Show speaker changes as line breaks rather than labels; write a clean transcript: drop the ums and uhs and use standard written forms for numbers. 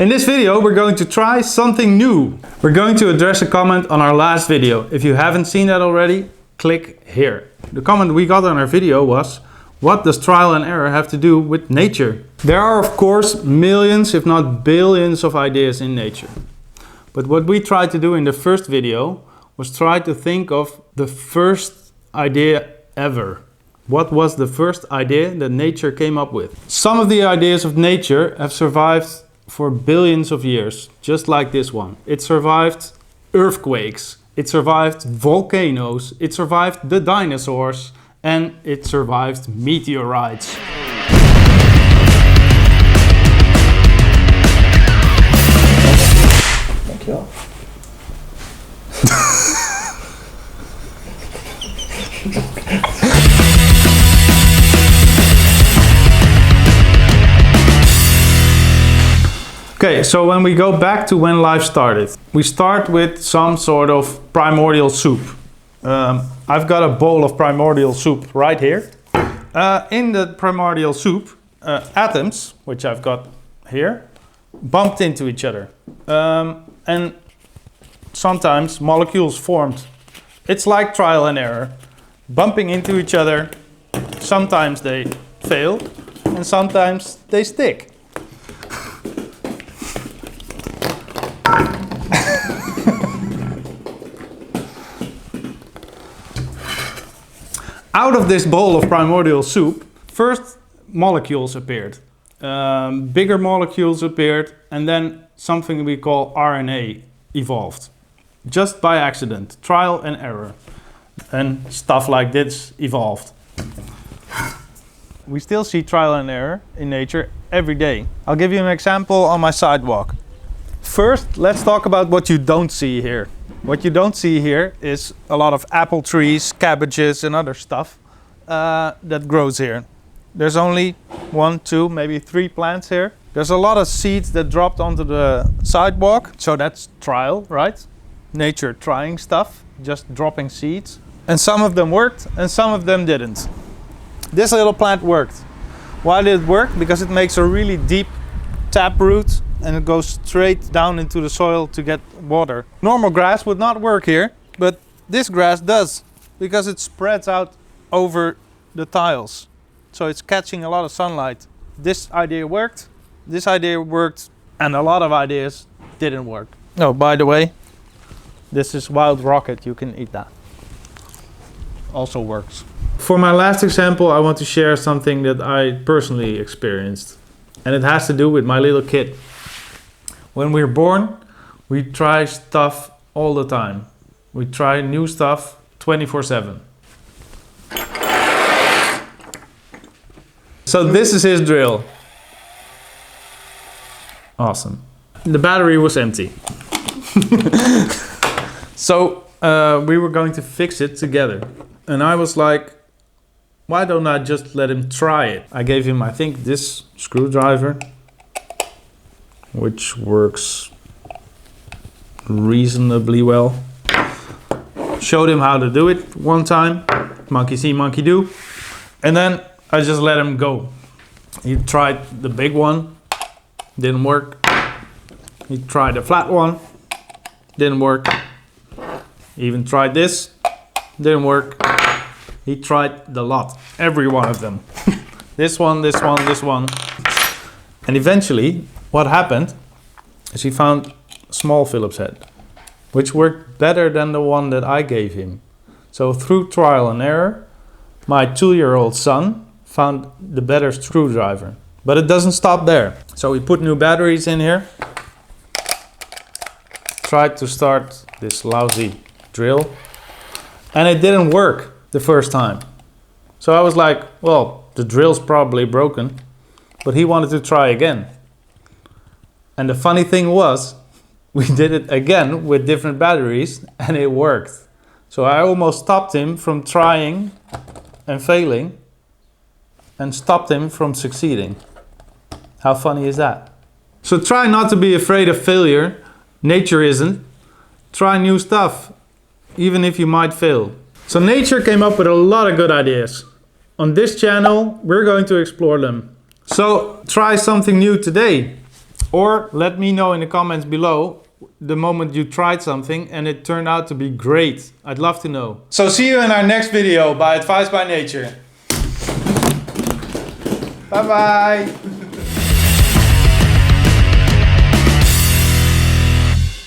In this video we're going to try something new. We're going to address a comment on our last video. If you haven't seen that already, click here. The comment we got on our video was, what does trial and error have to do with nature? There are of course millions if not billions of ideas in nature. But what we tried to do in the first video was try to think of the first idea ever. What was the first idea that nature came up with? Some of the ideas of nature have survived for billions of years, just like this one. It survived earthquakes, it survived volcanoes, it survived the dinosaurs, and it survived meteorites.
Dankjewel.
Okay, so when we go back to when life started, we start with some sort of primordial soup. I've got a bowl of primordial soup right here. In the primordial soup, atoms, which I've got here, bumped into each other. And sometimes molecules formed. It's like trial and error. Bumping into each other, sometimes they fail and sometimes they stick. Out of this bowl of primordial soup, first molecules appeared. Bigger molecules appeared, and then something we call RNA evolved. Just by accident, trial and error. And stuff like this evolved. We still see trial and error in nature every day. I'll give you an example on my sidewalk. First, let's talk about what you don't see here. What you don't see here is a lot of apple trees, cabbages and other stuff that grows here. There's only 1, 2, maybe 3 plants here. There's a lot of seeds that dropped onto the sidewalk, so that's trial, right? Nature trying stuff, just dropping seeds. And some of them worked and some of them didn't. This little plant worked. Why did it work? Because it makes a really deep tap root and it goes straight down into the soil to get water. Normal grass would not work here, but this grass does, because it spreads out over the tiles. So it's catching a lot of sunlight. This idea worked, and a lot of ideas didn't work. Oh, by the way, this is wild rocket, you can eat that. Also works. For my last example, I want to share something that I personally experienced. And it has to do with my little kid. When we're born, we try stuff all the time. We try new stuff 24/7. So this is his drill. Awesome. The battery was empty. So we were going to fix it together. And I was like, why don't I just let him try it? I gave him, I think, this screwdriver, which works reasonably well. Showed him how to do it one time. Monkey see, monkey do. And then I just let him go. He tried the big one, didn't work. He tried the flat one, didn't work. He even tried this, didn't work. He tried the lot, every one of them. This one, this one, this one. And eventually, what happened is he found a small Phillips head, which worked better than the one that I gave him. So through trial and error, my 2-year-old son found the better screwdriver. But it doesn't stop there. So we put new batteries in here. Tried to start this lousy drill. And it didn't work the first time. So I was like, well, the drill's probably broken. But he wanted to try again. And the funny thing was, we did it again with different batteries and it worked. So I almost stopped him from trying and failing and stopped him from succeeding. How funny is that? So try not to be afraid of failure. Nature isn't. Try new stuff, even if you might fail. So nature came up with a lot of good ideas. On this channel, we're going to explore them. So try something new today. Or let me know in the comments below the moment you tried something and it turned out to be great. I'd love to know. So see you in our next video by Advice by Nature. Bye bye.